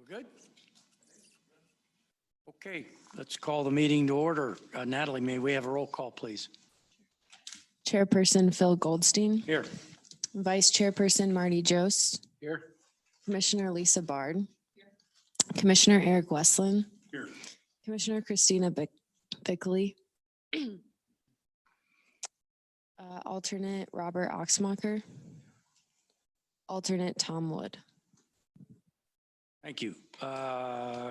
We're good? Okay, let's call the meeting to order. Natalie, may we have a roll call, please? Chairperson Phil Goldstein, Here. Vice Chairperson Marty Jost, Here. Commissioner Lisa Bard, Commissioner Eric Westland, Here. Commissioner Christina Bickley, alternate Robert Oxmacher, alternate Tom Wood. Thank you.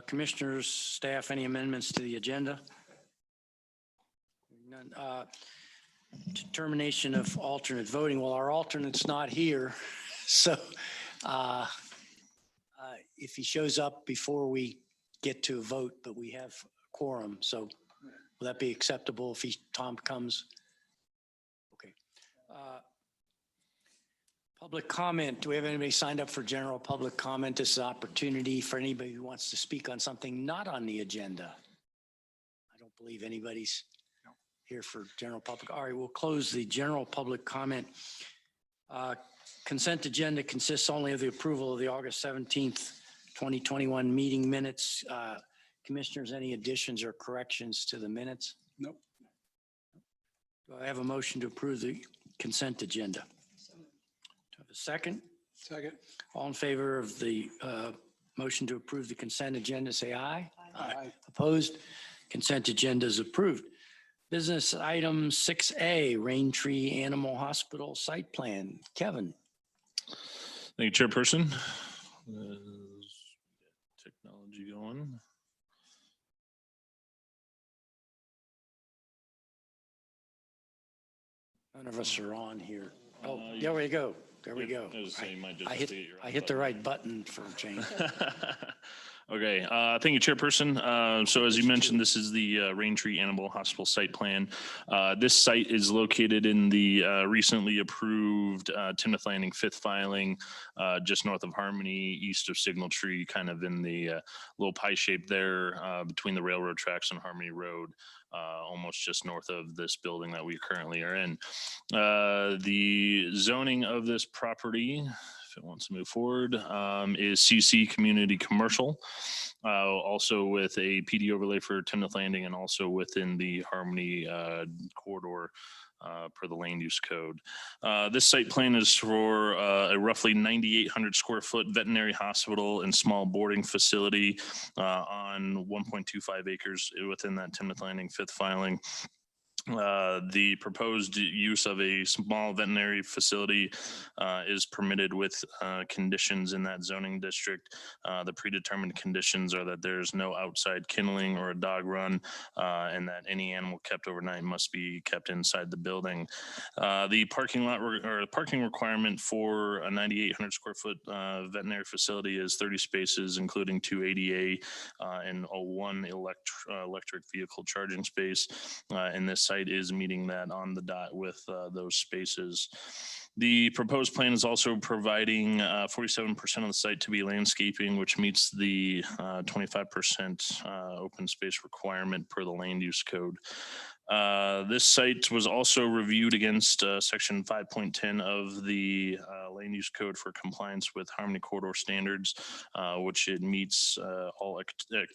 Commissioners, staff, any amendments to the agenda? None. Determination of alternate voting. Well, our alternate's not here. So if he shows up before we get to a vote, but we have quorum. So will that be acceptable if Tom comes? Okay. Public comment. Do we have anybody signed up for general public comment? This is an opportunity for anybody who wants to speak on something not on the agenda. I don't believe anybody's here for general public. All right, we'll close the general public comment. Consent agenda consists only of the approval of the August 17th, 2021 meeting minutes. Commissioners, any additions or corrections to the minutes? Nope. Do I have a motion to approve the consent agenda? Do I have a second? Second. All in favor of the motion to approve the consent agenda, say aye. Aye. Opposed? Consent agenda is approved. Business item 6A, Raintree Animal Hospital Site Plan. Kevin. Thank you, Chairperson. Technology going. None of us are on here. Oh, there we go. There we go. I hit the right button for a change. Okay, thank you, Chairperson. So as you mentioned, this is the Raintree Animal Hospital Site Plan. This site is located in the recently approved Timnath Landing fifth filing, just north of Harmony, east of Signal Tree, kind of in the little pie shape there between the railroad tracks and Harmony Road. Almost just north of this building that we currently are in. The zoning of this property, if it wants to move forward, is CC Community Commercial, also with a PD overlay for Timnath Landing and also within the Harmony corridor per the land use code. This site plan is for a roughly 9,800 square foot veterinary hospital and small boarding facility on 1.25 acres within that Timnath Landing fifth filing. The proposed use of a small veterinary facility is permitted with conditions in that zoning district. The predetermined conditions are that there's no outside kennelling or a dog run, and that any animal kept overnight must be kept inside the building. The parking lot or parking requirement for a 9,800 square foot veterinary facility is 30 spaces, including 2 ADA and a 1 electric vehicle charging space. And this site is meeting that on the dot with those spaces. The proposed plan is also providing 47% of the site to be landscaping, which meets the 25% open space requirement per the land use code. This site was also reviewed against section 5.10 of the land use code for compliance with Harmony Corridor standards, which it meets all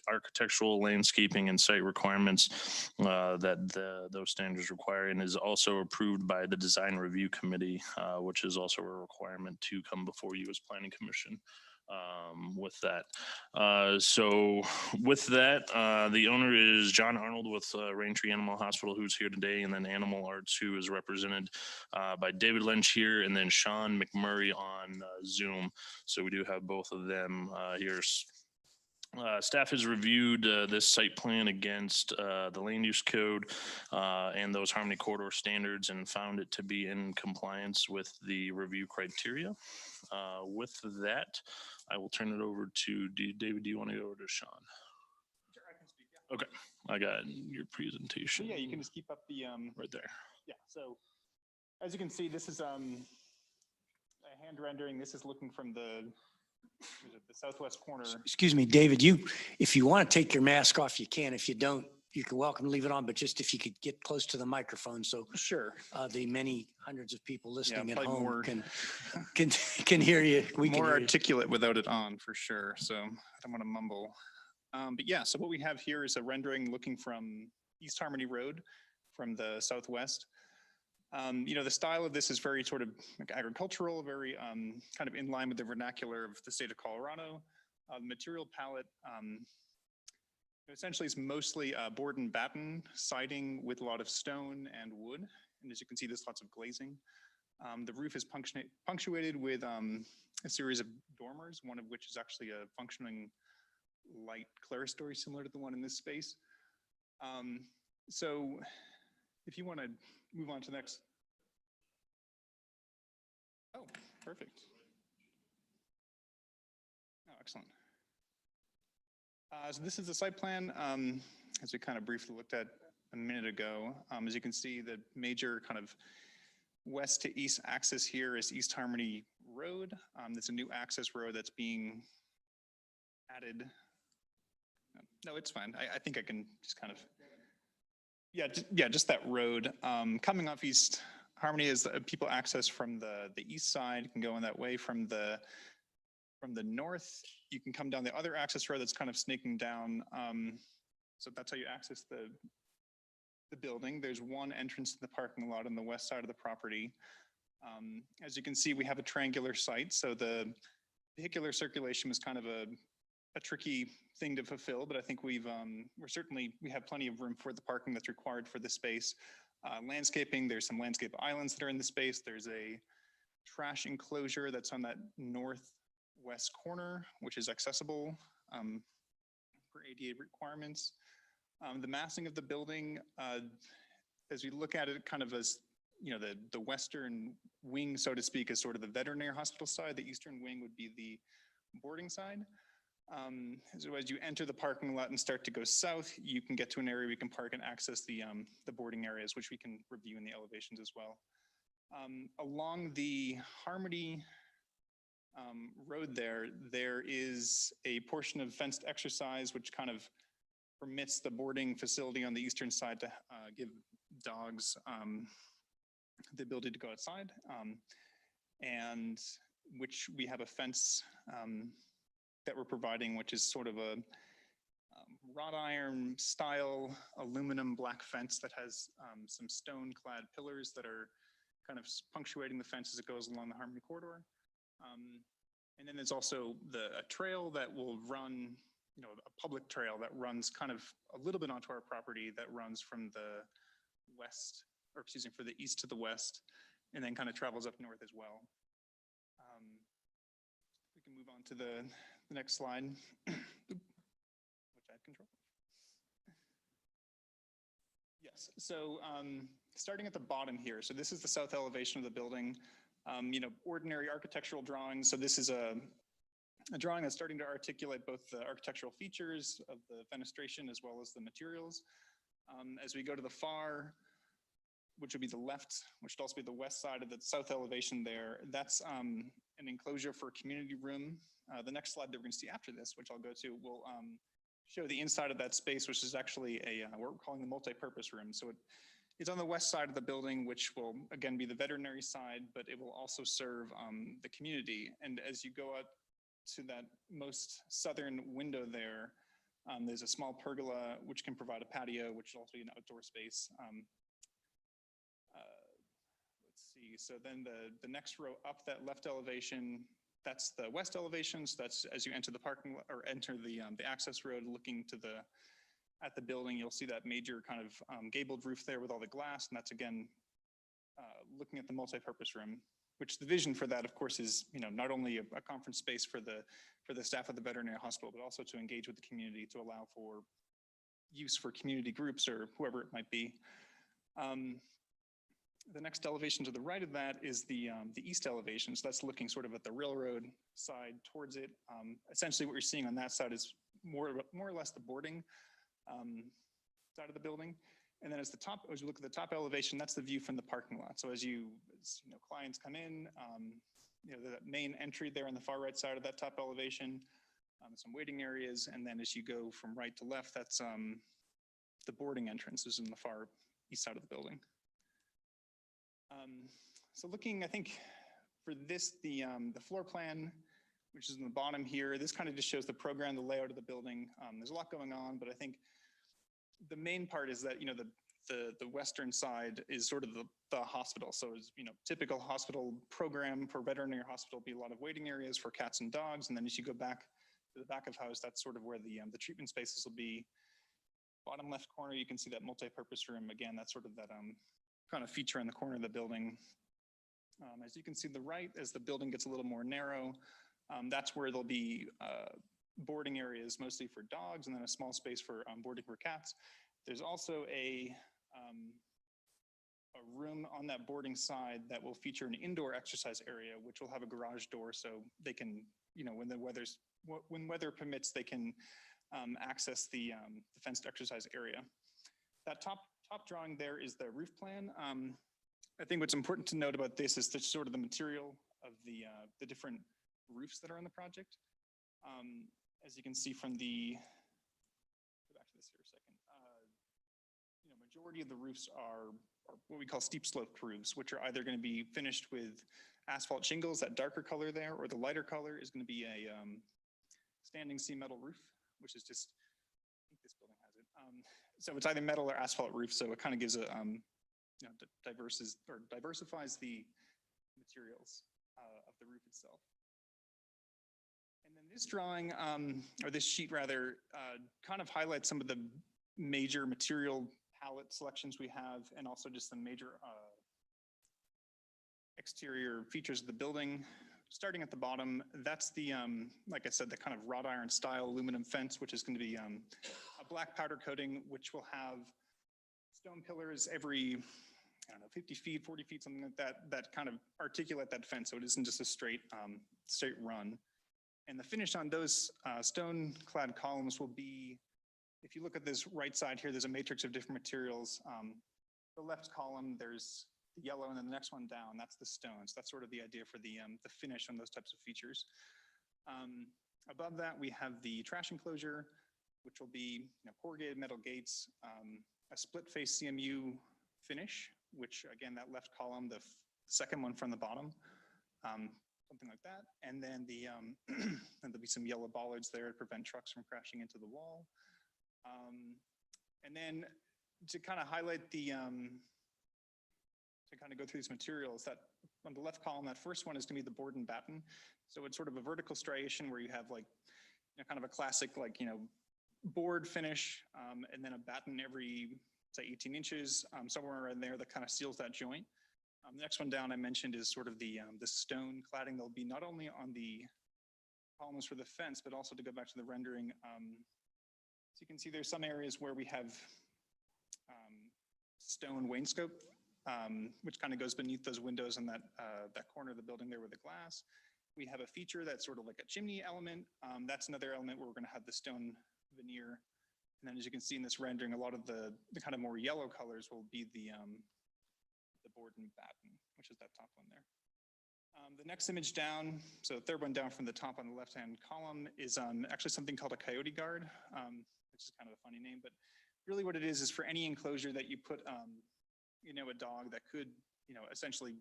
architectural, landscaping, and site requirements that those standards require, and is also approved by the Design Review Committee, which is also a requirement to come before you as Planning Commission. With that. So with that, the owner is John Arnold with Raintree Animal Hospital, who's here today, and then Animal Arts, who is represented by David Lynch here, and then Sean McMurray on Zoom. So we do have both of them here. Staff has reviewed this site plan against the land use code and those Harmony Corridor standards and found it to be in compliance with the review criteria. With that, I will turn it over to David. Do you want to go over to Sean? Sure, I can speak. Yeah. Okay, I got your presentation. So yeah, you can just keep up the right there. Yeah. So as you can see, this is a hand rendering. This is looking from the southwest corner. Excuse me, David, if you want to take your mask off, you can. If you don't, you can welcome to leave it on, but just if you could get close to the microphone so Sure. the many hundreds of people listening at probably home more- can hear you. We can More hear you. articulate without it on for sure. So I don't want to mumble. But yeah, so what we have here is a rendering looking from East Harmony Road from the southwest. The style of this is very sort of like agricultural, very kind of in line with the vernacular of the state of Colorado. The material palette essentially is mostly board and batten siding with a lot of stone and wood. And as you can see, there's lots of glazing. The roof is punctuated with a series of dormers, one of which is actually a functioning light clerestory similar to the one in this space. So if you want to move on to the next. Oh, perfect. Oh, excellent. So this is the site plan, as we kind of briefly looked at a minute ago. As you can see, the major kind of west to east axis here is East Harmony Road. There's a new access road that's being added. No, it's fine. I think I can just kind of, just that road. Coming off East Harmony is people access from the east side, can go in that way from the north. You can come down the other access road that's kind of snaking down. So that's how you access the building. There's one entrance to the parking lot on the west side of the property. As you can see, we have a triangular site. So the vehicular circulation was kind of a tricky thing to fulfill, but I think we have plenty of room for the parking that's required for the space. Landscaping, there's some landscape islands that are in the space. There's a trash enclosure that's on that northwest corner, which is accessible for ADA requirements. The massing of the building, as we look at it kind of as, the western wing, so to speak, is sort of the veterinary hospital side. The eastern wing would be the boarding side. So as you enter the parking lot and start to go south, you can get to an area we can park and access the boarding areas, which we can review in the elevations as well. Along the Harmony road there is a portion of fenced exercise, which kind of permits the boarding facility on the eastern side to give dogs the ability to go outside, and which we have a fence that we're providing, which is sort of a wrought iron style aluminum black fence that has some stone clad pillars that are kind of punctuating the fence as it goes along the Harmony corridor. And then there's also a trail that will run, a public trail that runs kind of a little bit onto our property that runs from the east to the west, and then kind of travels up north as well. We can move on to the next slide, which I have control. Yes, so starting at the bottom here, so this is the south elevation of the building. Ordinary architectural drawings. So this is a drawing that's starting to articulate both the architectural features of the fenestration as well as the materials. As we go to the far, which would be the left, which would also be the west side of the south elevation there, that's an enclosure for a community room. The next slide that we're going to see after this, which I'll go to, will show the inside of that space, which is actually what we're calling the multi-purpose room. So it's on the west side of the building, which will again be the veterinary side, but it will also serve the community. And as you go out to that most southern window there, there's a small pergola which can provide a patio, which will also be an outdoor space. Let's see. So then the next row up that left elevation, that's the west elevation. So that's as you enter the parking lot or enter the access road, looking to at the building, you'll see that major kind of gabled roof there with all the glass, and that's again looking at the multi-purpose room. Which the vision for that, of course, is not only a conference space for the staff of the veterinary hospital, but also to engage with the community to allow for use for community groups or whoever it might be. The next elevation to the right of that is the east elevation. So that's looking sort of at the railroad side towards it. Essentially, what you're seeing on that side is more or less the boarding side of the building. And then as you look at the top elevation, that's the view from the parking lot. So as clients come in, the main entry there on the far right side of that top elevation, some waiting areas. And then as you go from right to left, that's the boarding entrance is in the far east side of the building. So looking, I think for this, the floor plan, which is in the bottom here, this kind of just shows the program, the layout of the building. There's a lot going on, but I think the main part is that, you know, the western side is sort of the hospital. So it's, you know, typical hospital program for veterinary hospital be a lot of waiting areas for cats and dogs. And then as you go back to the back of house, that's sort of where the treatment spaces will be. Bottom left corner, you can see that multi-purpose room. Again, that's sort of that kind of feature in the corner of the building. As you can see the right, as the building gets a little more narrow, that's where there'll be boarding areas mostly for dogs and then a small space for boarding for cats. There's also a room on that boarding side that will feature an indoor exercise area, which will have a garage door so they can, you know, when weather permits, they can access the fenced exercise area. That top drawing there is the roof plan. I think what's important to note about this is the sort of the material of the different roofs that are on the project. As you can see from the, go back to this here a second. You know, majority of the roofs are what we call steep sloped roofs, which are either going to be finished with asphalt shingles, that darker color there, or the lighter color is going to be a standing seam metal roof, which is just, I think this building has it. So it's either metal or asphalt roof, so it kind of gives a, you know, diversifies the materials of the roof itself. And then this drawing, or this sheet rather, kind of highlights some of the major material palette selections we have, and also just some major exterior features of the building. Starting at the bottom, that's the, like I said, the kind of wrought iron style aluminum fence, which is going to be a black powder coating, which will have stone pillars every, I don't know, 50 feet, 40 feet, something like that, that kind of articulate that fence. So it isn't just a straight run. And the finish on those stone clad columns will be, if you look at this right side here, there's a matrix of different materials. The left column, there's the yellow, and then the next one down, that's the stones. That's sort of the idea for the finish on those types of features. Above that, we have the trash enclosure, which will be, you know, corrugated metal gates, a split face CMU finish, which again, that left column, the second one from the bottom, something like that. And then the and there'll be some yellow bollards there to prevent trucks from crashing into the wall. And then to kind of highlight the, to kind of go through these materials, that on the left column, that first one is going to be the board and batten. So it's sort of a vertical striation where you have like, you know, kind of a classic, like, you know, board finish, and then a batten every, say, 18 inches, somewhere in there that kind of seals that joint. The next one down I mentioned is sort of the stone cladding. There'll be not only on the columns for the fence, but also to go back to the rendering. So you can see there's some areas where we have stone wainscot, which kind of goes beneath those windows in that corner of the building there with the glass. We have a feature that's sort of like a chimney element. That's another element where we're going to have the stone veneer. And then as you can see in this rendering, a lot of the kind of more yellow colors will be the board and batten, which is that top one there. The next image down, so third one down from the top on the left-hand column is actually something called a Coyote Guard, which is kind of a funny name, but really what it is for any enclosure that you put, you know, a dog that could, you know, essentially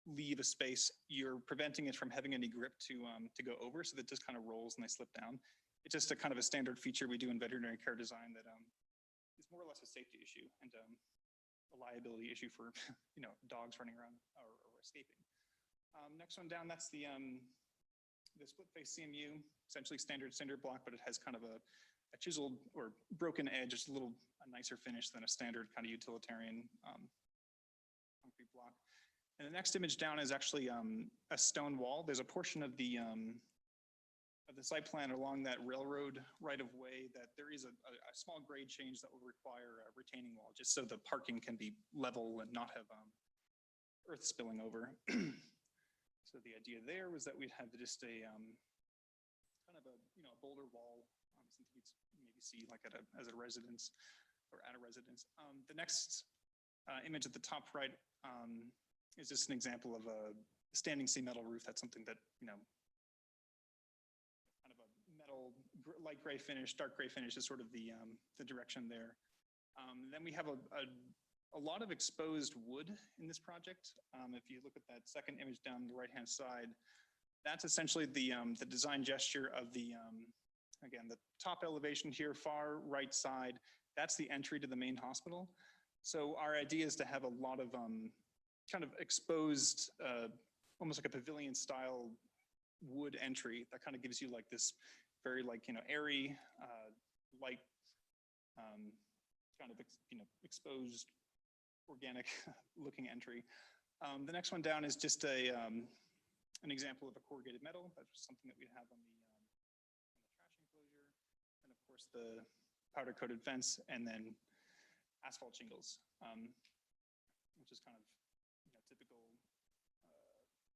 leave a space, you're preventing it from having any grip to go over, so that it just kind of rolls and they slip down. It's just a kind of a standard feature we do in veterinary care design that is more or less a safety issue and a liability issue for, you know, dogs running around or escaping. Next one down, that's the split face CMU, essentially standard cinder block, but it has kind of a chiseled or broken edge, just a little nicer finish than a standard kind of utilitarian concrete block. And the next image down is actually a stone wall. There's a portion of the site plan along that railroad right-of-way that there is a small grade change that will require a retaining wall, just so the parking can be level and not have earth spilling over. So the idea there was that we'd have just a kind of a, you know, boulder wall, something you'd maybe see like as a residence or at a residence. The next image at the top right is just an example of a standing seam metal roof. That's something that, you know, kind of a metal light gray finish, dark gray finish is sort of the direction there. Then we have a lot of exposed wood in this project. If you look at that second image down the right-hand side, that's essentially the design gesture of again, the top elevation here, far right side, that's the entry to the main hospital. So our idea is to have a lot of kind of exposed, almost like a pavilion style wood entry that kind of gives you like this very like, airy, light, kind of, exposed organic looking entry. The next one down is just an example of a corrugated metal. That's something that we have on the trash enclosure. And of course the powder coated fence, and then asphalt shingles, which is kind of typical.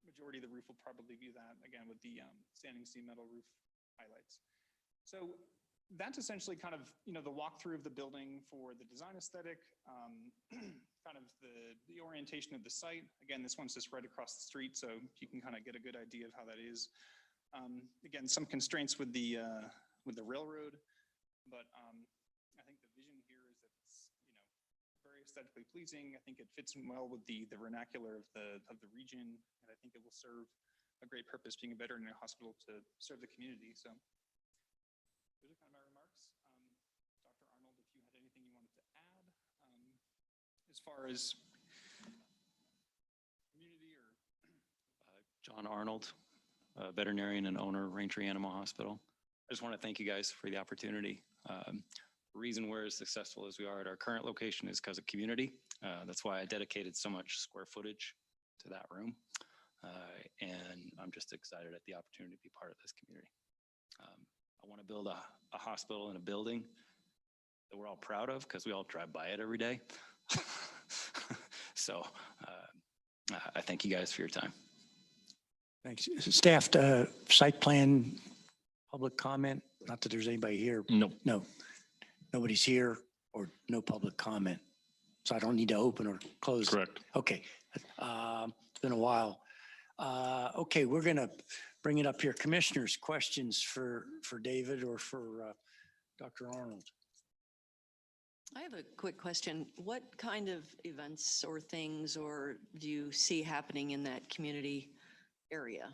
Majority of the roof will probably be that, again, with the standing seam metal roof highlights. So that's essentially kind of, the walkthrough of the building for the design aesthetic, kind of the orientation of the site. Again, this one's just right across the street, so you can kind of get a good idea of how that is. Again, some constraints with the railroad, but I think the vision here is that it's, very aesthetically pleasing. I think it fits in well with the vernacular of the region, and I think it will serve a great purpose, being a veterinary hospital to serve the community. So those are kind of my remarks. Dr. Arnold, if you had anything you wanted to add as far as community or John Arnold, veterinarian and owner of Raintree Animal Hospital. I just want to thank you guys for the opportunity. The reason we're as successful as we are at our current location is because of community. That's why I dedicated so much square footage to that room. And I'm just excited at the opportunity to be part of this community. I want to build a hospital and a building that we're all proud of because we all drive by it every day. So I thank you guys for your time. Thanks. Staff, site plan, public comment? Not that there's anybody here. Nope. No, nobody's here or no public comment. So I don't need to open or close. Correct. Okay. It's been a while. Okay, we're going to bring it up here. Commissioners, questions for David or for Dr. Arnold? I have a quick question. What kind of events or things or do you see happening in that community area?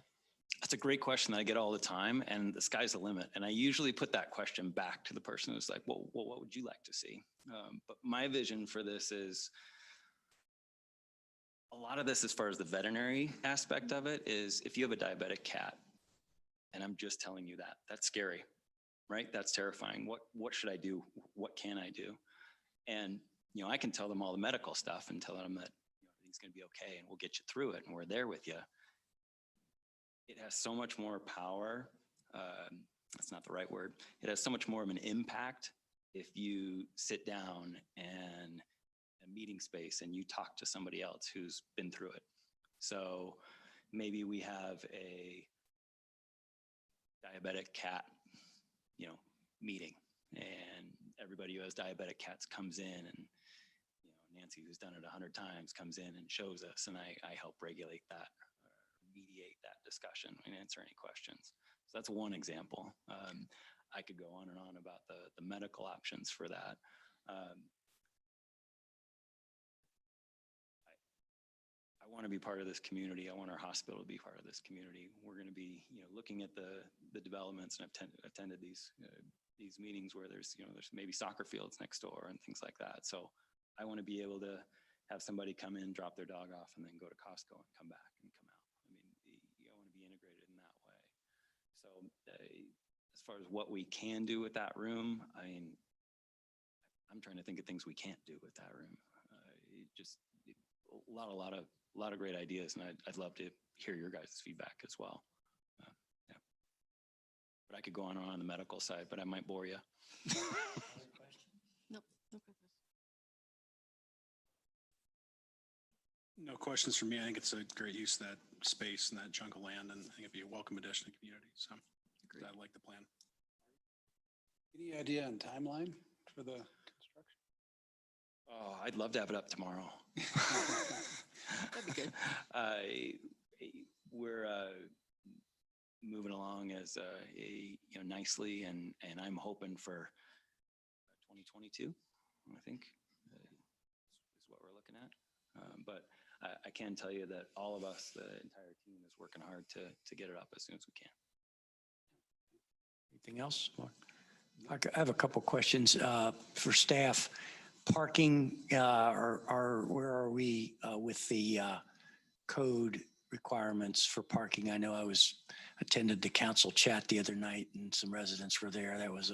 That's a great question that I get all the time, and the sky's the limit. And I usually put that question back to the person who's like, well, what would you like to see? But my vision for this is a lot of this, as far as the veterinary aspect of it, is if you have a diabetic cat, and I'm just telling you that, that's scary, right? That's terrifying. What should I do? What can I do? And, I can tell them all the medical stuff and tell them that everything's going to be okay and we'll get you through it and we're there with you. It has so much more power. That's not the right word. It has so much more of an impact if you sit down and a meeting space and you talk to somebody else who's been through it. So maybe we have a diabetic cat, meeting, and everybody who has diabetic cats comes in, and Nancy, who's done it 100 times, comes in and shows us, and I help regulate that, mediate that discussion and answer any questions. So that's one example. I could go on and on about the medical options for that. I want to be part of this community. I want our hospital to be part of this community. We're going to be, looking at the developments, and I've attended these meetings where there's maybe soccer fields next door and things like that. So I want to be able to have somebody come in, drop their dog off, and then go to Costco and come back and come out. I mean, I want to be integrated in that way. So as far as what we can do with that room, I'm trying to think of things we can't do with that room. A lot of great ideas, and I'd love to hear your guys' feedback as well. Yeah. But I could go on and on the medical side, but I might bore you. Nope. Okay. No questions from me. I think it's a great use of that space and that chunk of land, and I think it'd be a welcome addition to the community. So I like the plan. Any idea on timeline for the construction? Oh, I'd love to have it up tomorrow. That'd be good. We're moving along as nicely, and I'm hoping for 2022 I think is what we're looking at. But I can tell you that all of us, the entire team, is working hard to get it up as soon as we can. Anything else? Mark? I have a couple questions for staff. Parking, where are we with the code requirements for parking? I know I attended the council chat the other night and some residents were there. That was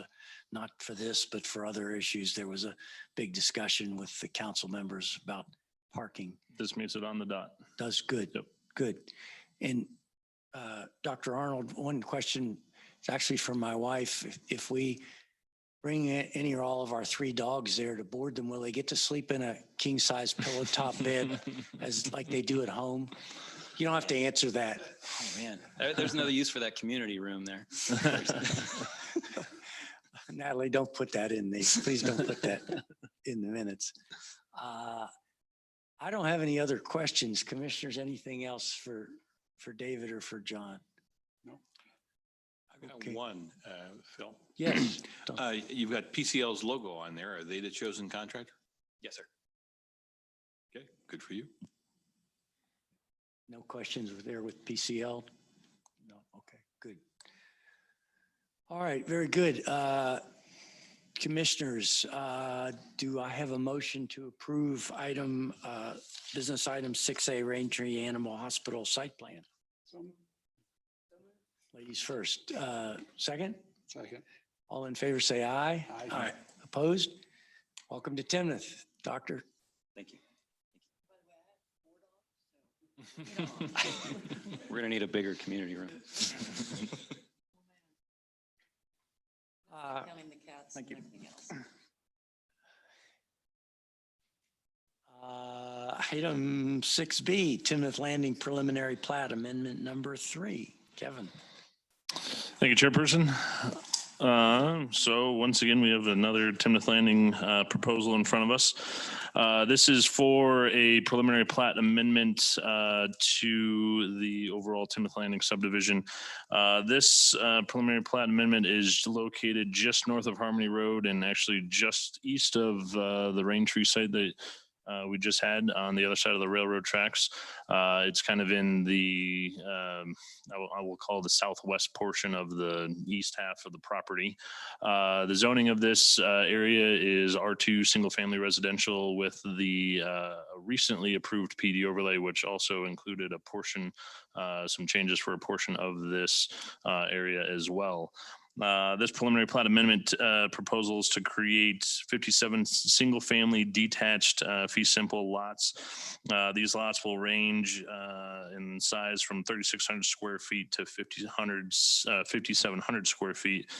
not for this, but for other issues. There was a big discussion with the council members about parking. This makes it on the dot. Does good. Yep. Good. And Dr. Arnold, one question is actually from my wife. If we bring any or all of our 3 dogs there to board them, will they get to sleep in a king size pillow top bed as like they do at home? You don't have to answer that. Oh, man. There's another use for that community room there. Natalie, don't put that in these. Please don't put that in the minutes. I don't have any other questions. Commissioners, anything else for David or for John? I've got Okay. one, Phil. Yes. You've got PCL's logo on there. Are they the chosen contractor? Yes, sir. Okay, good for you. No questions there with PCL? No, okay, good. All right, very good. Commissioners, do I have a motion to approve business item 6A, Raintree Animal Hospital Site Plan? Ladies first. Second? Second. All in favor, say aye. Aye. Opposed? Welcome to Timnath, Doctor. Thank you. We're going to need a bigger community room. Counting the cats Thank and you. everything else. Item 6B, Timnath Landing Preliminary Plat Amendment Number 3. Kevin. Thank you, Chairperson. So once again, we have another Timnath Landing proposal in front of us. This is for a preliminary plat amendment to the overall Timnath Landing subdivision. This preliminary plat amendment is located just north of Harmony Road and actually just east of the Raintree site that we just had on the other side of the railroad tracks. It's kind of in the, I will call the southwest portion of the east half of the property. The zoning of this area is R2 single family residential with the recently approved PD overlay, which also included a portion, some changes for a portion of this area as well. This preliminary plat amendment proposal is to create 57 single-family detached fee simple lots. These lots will range in size from 3,600 square feet to 5,700 square feet,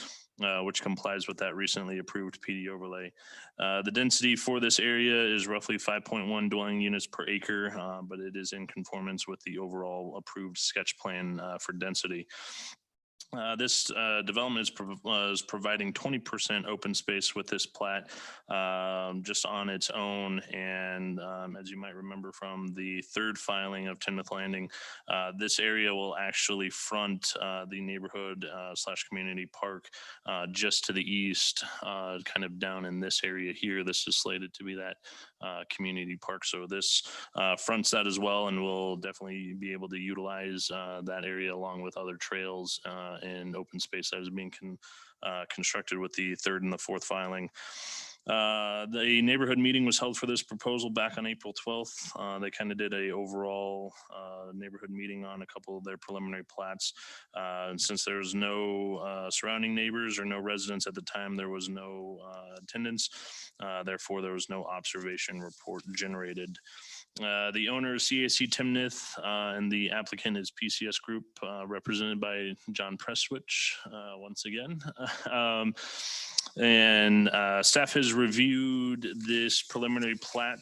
which complies with that recently approved PD overlay. The density for this area is roughly 5.1 dwelling units per acre, but it is in conformance with the overall approved sketch plan for density. This development is providing 20% open space with this plat just on its own. And as you might remember from the third filing of Timnath Landing, this area will actually front the neighborhood / community park just to the east, kind of down in this area here. This is slated to be that community park. So this fronts that as well, and we'll definitely be able to utilize that area along with other trails and open space that is being constructed with the third and the fourth filing. The neighborhood meeting was held for this proposal back on April 12th. They kind of did a overall neighborhood meeting on a couple of their preliminary plats. And since there was no surrounding neighbors or no residents at the time, there was no attendance. Therefore, there was no observation report generated. The owner is CAC Timnath, and the applicant is PCS Group, represented by John Prestwich, once again. And staff has reviewed this preliminary plat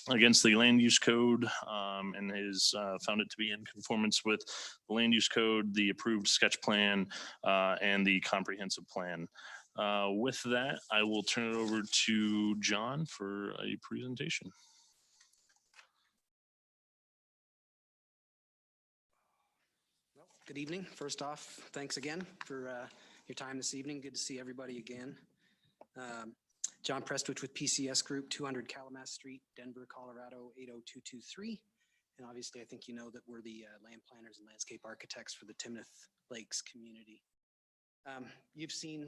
against the land use code and has found it to be in conformance with the land use code, the approved sketch plan, and the comprehensive plan. With that, I will turn it over to John for a presentation. Well, good evening. First off, thanks again for your time this evening. Good to see everybody again. John Prestwich with PCS Group, 200 Calumet Street, Denver, Colorado, 80223. And obviously, I think you know that we're the land planners and landscape architects for the Timnath Lakes community. You've seen,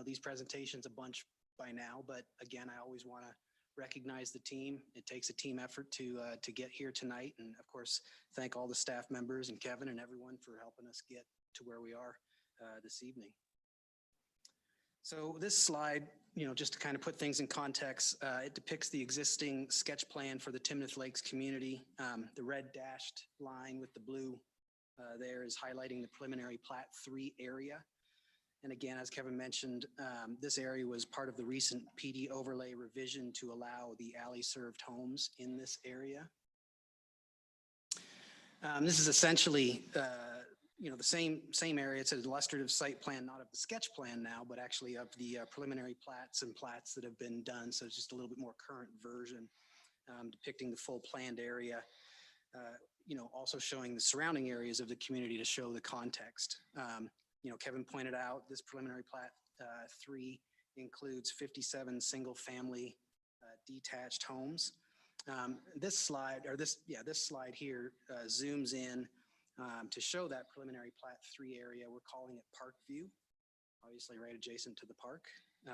these presentations a bunch by now, but again, I always want to recognize the team. It takes a team effort to get here tonight. And of course, thank all the staff members and Kevin and everyone for helping us get to where we are this evening. So this slide, just to kind of put things in context, it depicts the existing sketch plan for the Timnath Lakes community. The red dashed line with the blue there is highlighting the preliminary Plat 3 area. And again, as Kevin mentioned, this area was part of the recent PD overlay revision to allow the alley-served homes in this area. This is essentially the same area. It's an illustrative site plan, not of the sketch plan now, but actually of the preliminary plats and plats that have been done. So it's just a little bit more current version depicting the full planned area, also showing the surrounding areas of the community to show the context. Kevin pointed out this preliminary Plat 3 includes 57 single family detached homes. This slide here zooms in to show that preliminary Plat 3 area. We're calling it Park View, obviously right adjacent to the park. We're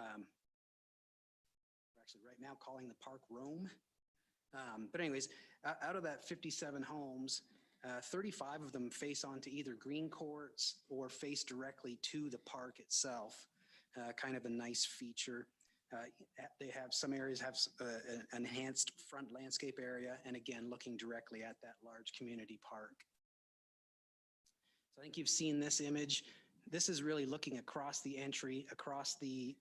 actually right now calling the park Rome. But anyways, out of that 57 homes, 35 of them face onto either green courts or face directly to the park itself. Kind of a nice feature. Some areas have an enhanced front landscape area, and again, looking directly at that large community park. So I think you've seen this image. This is really looking across the entry, across the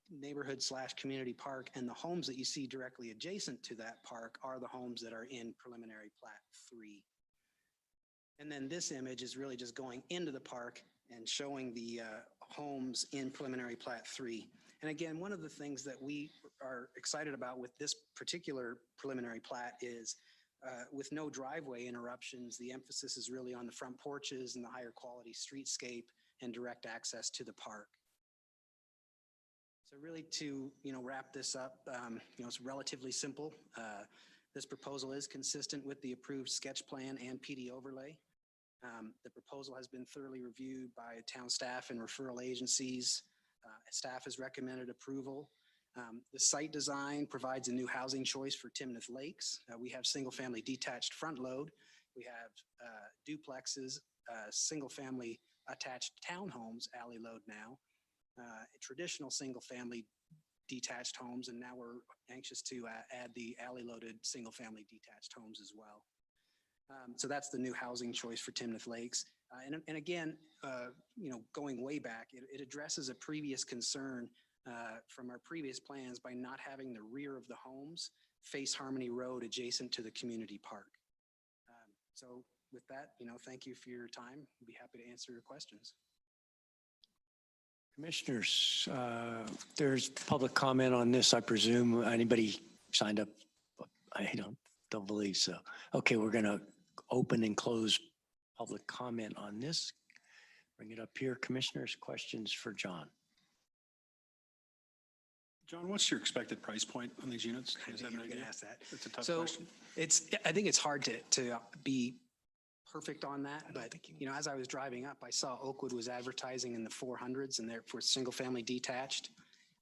neighborhood/community park, and the homes that you see directly adjacent to that park are the homes that are in preliminary Plat 3. And then this image is really just going into the park and showing the homes in preliminary Plat 3. And again, one of the things that we are excited about with this particular preliminary plat is with no driveway interruptions, the emphasis is really on the front porches and the higher quality streetscape and direct access to the park. So really to, wrap this up, it's relatively simple. This proposal is consistent with the approved sketch plan and PD overlay. The proposal has been thoroughly reviewed by town staff and referral agencies. Staff has recommended approval. The site design provides a new housing choice for Timnath Lakes. We have single-family detached front load. We have duplexes, single-family attached townhomes alley load now, traditional single-family detached homes, and now we're anxious to add the alley-loaded single-family detached homes as well. So that's the new housing choice for Timnath Lakes. And again, going way back, it addresses a previous concern from our previous plans by not having the rear of the homes face Harmony Road adjacent to the community park. So with that, thank you for your time. I'd be happy to answer your questions. Commissioners, there's public comment on this, I presume. Anybody signed up? I don't believe so. Okay, we're going to open and close public comment on this. Bring it up here. Commissioners, questions for John? John, what's your expected price point on these units? I knew you were going to ask that. That's a tough So question. I think it's hard to be perfect on that, but as I was driving up, I saw Oakwood was advertising in the 400s and they're for single family detached.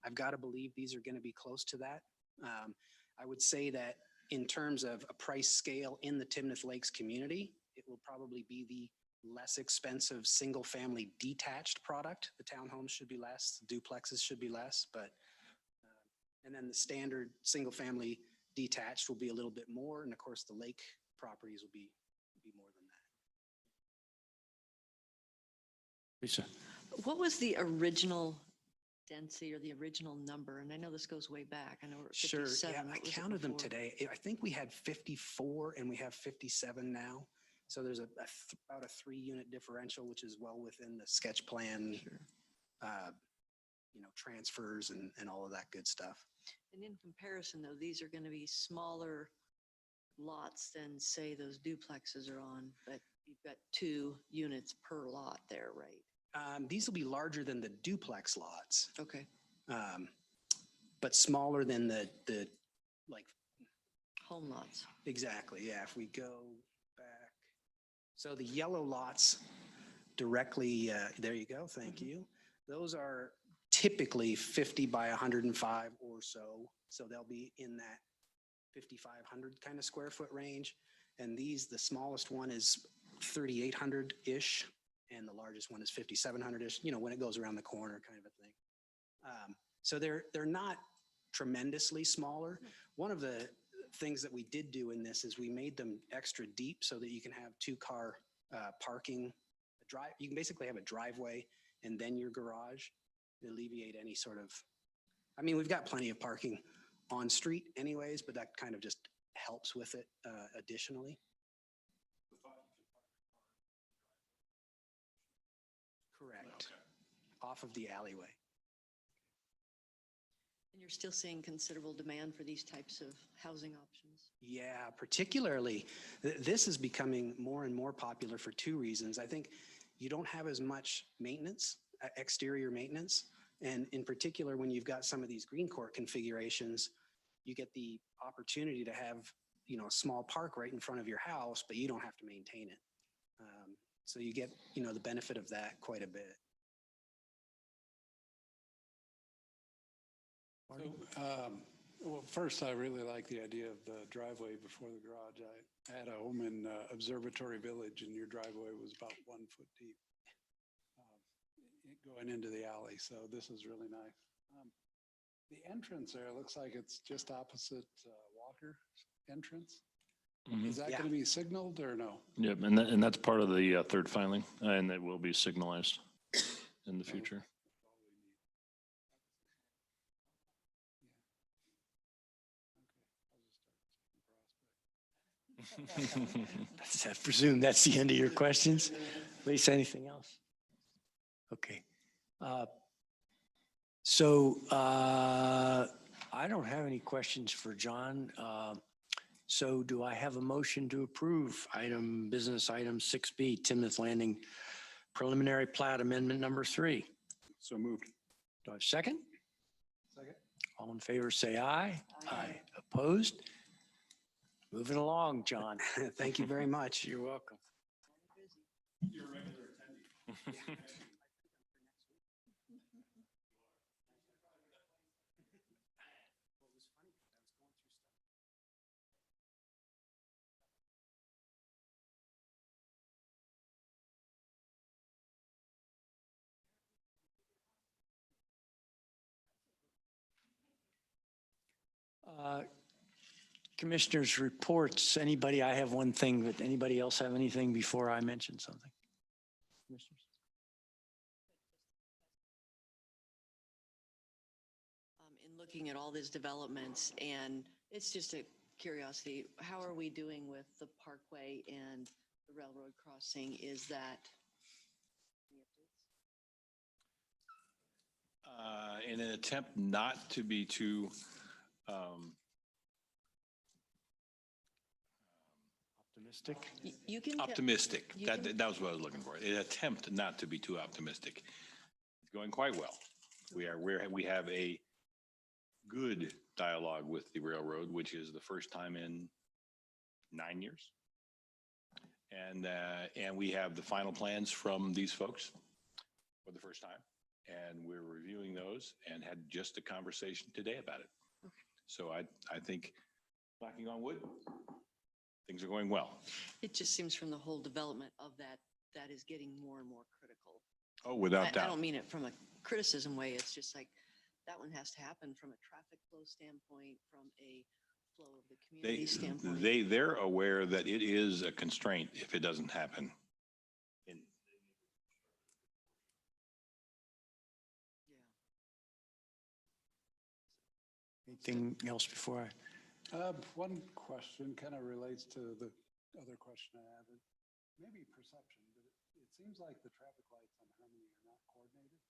I've got to believe these are going to be close to that. I would say that in terms of a price scale in the Timnath Lakes community, it will probably be the less expensive single family detached product. The townhomes should be less, the duplexes should be less, but and then the standard single family detached will be a little bit more, and of course the lake properties will be more than that. Lisa. What was the original density or the original number? And I know this goes way back. I know we're at 57. Sure, yeah, I What was it counted them before? today. I think we had 54 and we have 57 now. So there's about a 3-unit differential, which is well within the sketch plan, transfers and all of that good stuff. And in comparison, though, these are going to be smaller lots than, say, those duplexes are on, but you've got 2 units per lot there, right? These will be larger than the duplex lots. Okay. but smaller than like, Home lots. exactly, yeah, if we go back. So the yellow lots directly, there you go, thank you. Those are typically 50 by 105 or so. So they'll be in that 5,500 kind of square foot range. And these, the smallest one is 3,800-ish, and the largest one is 5,700-ish, you know, when it goes around the corner kind of a thing. So they're not tremendously smaller. One of the things that we did do in this is we made them extra deep so that you can have two-car parking. You can basically have a driveway and then your garage to alleviate any sort of, I mean, we've got plenty of parking on street anyways, but that kind of just helps with it additionally. Correct. Off of the alleyway. And you're still seeing considerable demand for these types of housing options? Yeah, particularly, this is becoming more and more popular for two reasons. I think you don't have as much maintenance, exterior maintenance. And in particular, when you've got some of these green court configurations, you get the opportunity to have, you know, a small park right in front of your house, but you don't have to maintain it. So you get, you know, the benefit of that quite a bit. Well, first, I really like the idea of the driveway before the garage. I had a home in Observatory Village, and your driveway was about 1 foot deep going into the alley. So this is really nice. The entrance there looks like it's just opposite Walker entrance. Is that going to be signaled or no? Yep, and that's part of the third filing, and it will be signalized in the future. I presume that's the end of your questions. Lisa, anything else? Okay. I don't have any questions for John. So do I have a motion to approve business item 6B, Timnath Landing preliminary plat amendment number 3? So moved. Do I have a second? Second. All in favor, say aye. Aye. Opposed? Moving along, John. Thank you very much. You're welcome. You're a regular attendee. Commissioners' reports. Anybody? I have one thing, but anybody else have anything before I mention something? Commissioners? In looking at all these developments, and it's just a curiosity, how are we doing with the parkway and the railroad crossing? Is that? In an attempt not to be too Optimistic? You can. optimistic, you that can- that was what I was looking for. An attempt not to be too optimistic. It's going quite well. We have a good dialogue with the railroad, which is the first time in 9 years. And we have the final plans from these folks for the first time. And we're reviewing those and had just a conversation today about it. Okay. So I think, knocking on wood, things are going well. It just seems from the whole development of that is getting more and more critical. Oh, without I doubt. don't mean it from a criticism way. It's just like, that one has to happen from a traffic flow standpoint, from a flow of the community standpoint. They're aware that it is a constraint if it doesn't happen. Anything else before I? One question kind of relates to the other question I had. Maybe perception, but it seems like the traffic lights on Harmony are not coordinated.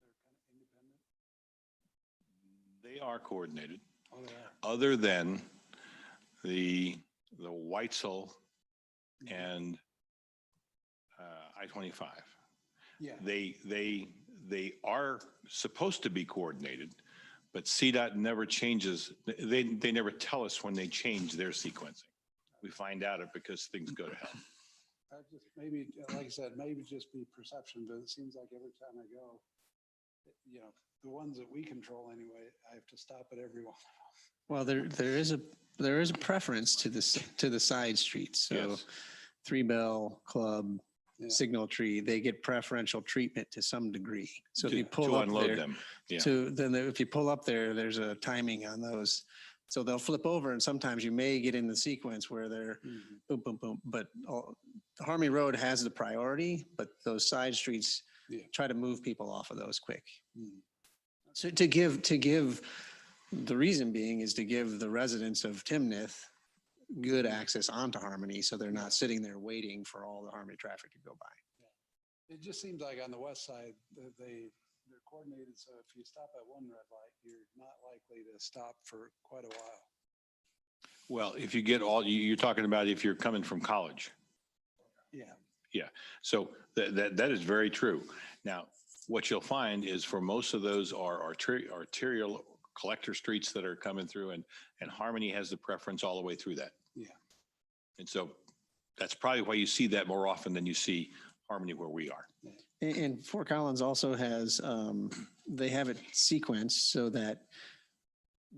They're kind of independent. They are coordinated. Oh, they are. Other than the Weitzel and I-25. Yeah. They are supposed to be coordinated, but CDOT never changes. They never tell us when they change their sequencing. We find out it because things go to hell. Just maybe, like I said, maybe just be perception, but it seems like every time I go, you know, the ones that we control anyway, I have to stop at every one. Well, there is a preference to the side streets. So Yes. Three Bell Club, Yeah. Signal Tree, they get preferential treatment to some degree. So if To- you pull to up unload there, them. Yeah. if you pull up there, there's a timing on those. So they'll flip over and sometimes you may get in the sequence where they're boom, boom, boom. But Harmony Road has the priority, but those side streets, Yeah. try to move people off of those quick. Mhm. So the reason being is to give the residents of Timnath good access onto Harmony, so they're not sitting there waiting for all the Harmony traffic to go by. It just seems like on the west side, they're coordinated, so if you stop at one red light, you're not likely to stop for quite a while. Well, if you get you're talking about if you're coming from college. Yeah. Yeah, so that is very true. Now, what you'll find is for most of those are arterial collector streets that are coming through, and Harmony has the preference all the way through that. Yeah. And so that's probably why you see that more often than you see Harmony where we are. And Fort Collins also has, they have it sequenced so that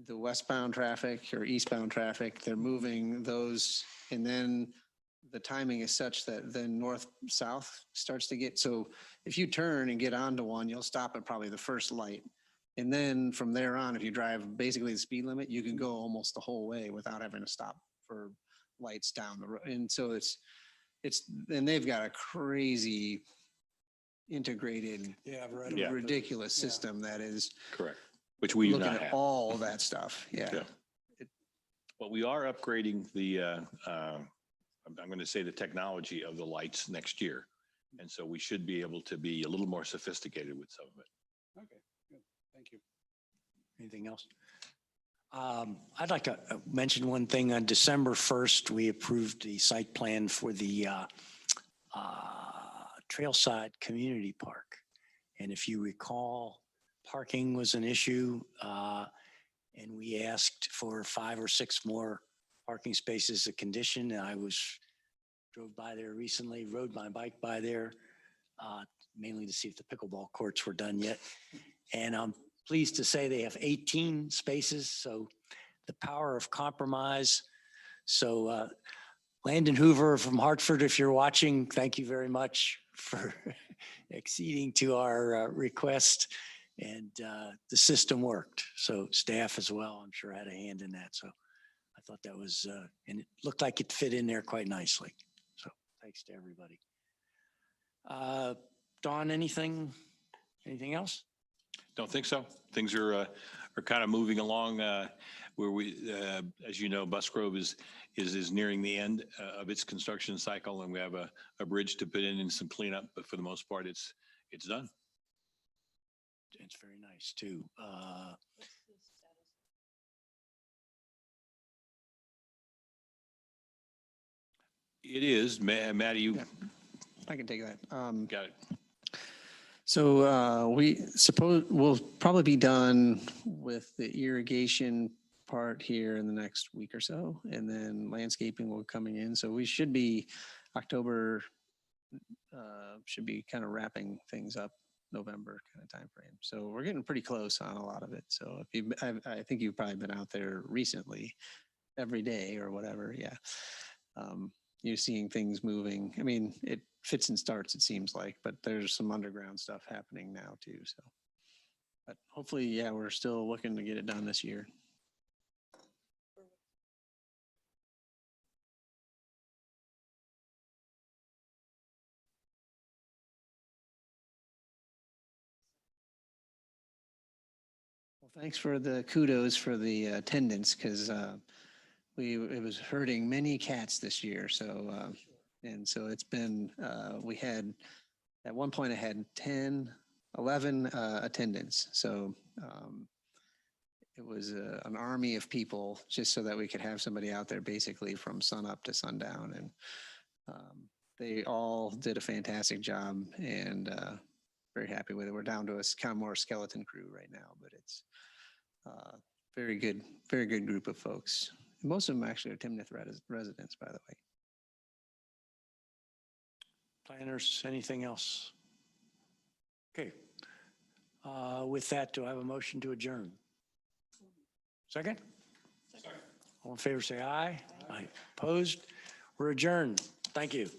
the westbound traffic or eastbound traffic, they're moving those, and then the timing is such that then north-south starts to get, so if you turn and get onto one, you'll stop at probably the first light. And then from there on, if you drive basically the speed limit, you can go almost the whole way without having to stop for lights down the road. And so and they've got a crazy integrated, Yeah, I've read. Yeah. about that. ridiculous Yeah. system that is Correct. Which we do looking not at have. all that stuff. Yeah. Yeah. But we are upgrading I'm going to say the technology of the lights next year. And so we should be able to be a little more sophisticated with some of it. Okay, good. Thank you. Anything else? I'd like to mention one thing. On December 1st, we approved the site plan for the Trailside Community Park. And if you recall, parking was an issue, and we asked for 5 or 6 more parking spaces, a condition. And I drove by there recently, rode my bike by there, mainly to see if the pickleball courts were done yet. And I'm pleased to say they have 18 spaces. So the power of compromise. So Landon Hoover from Hartford, if you're watching, thank you very much for acceding to our request. And the system worked. So staff as well, I'm sure, had a hand in that. So I thought that was, and it looked like it fit in there quite nicely. So thanks to everybody. Dawn, anything else? Don't think so. Things are kind of moving along where we, as you know, Busgrove is nearing the end of its construction cycle, and we have a bridge to put in and some cleanup, but for the most part, it's done. It's very nice too. It is, Maddie, you Yeah. I can take that. got it. So we suppose we'll probably be done with the irrigation part here in the next week or so, and then landscaping will coming in. So we should be October, should be kind of wrapping things up, November kind of timeframe. So we're getting pretty close on a lot of it. So if I think you've probably been out there recently, every day or whatever. Yeah. You're seeing things moving. I mean, it fits and starts, it seems like, but there's some underground stuff happening now too. So, but hopefully, yeah, we're still looking to get it done this year. Well, thanks for the kudos for the attendance, because it was hurting many cats this year. So, and so it's been, we had, at one point I had 11 attendants. So it was an army of people just so that we could have somebody out there basically from sun up to sundown. And they all did a fantastic job, and very happy with it. We're down to a kind of more skeleton crew right now, but Very good group of folks. Most of them actually are Timnath residents, by the way. Planners, anything else? Okay. With that, do I have a motion to adjourn? Second? Second. All in favor, say aye. Aye. Opposed? We're adjourned. Thank you.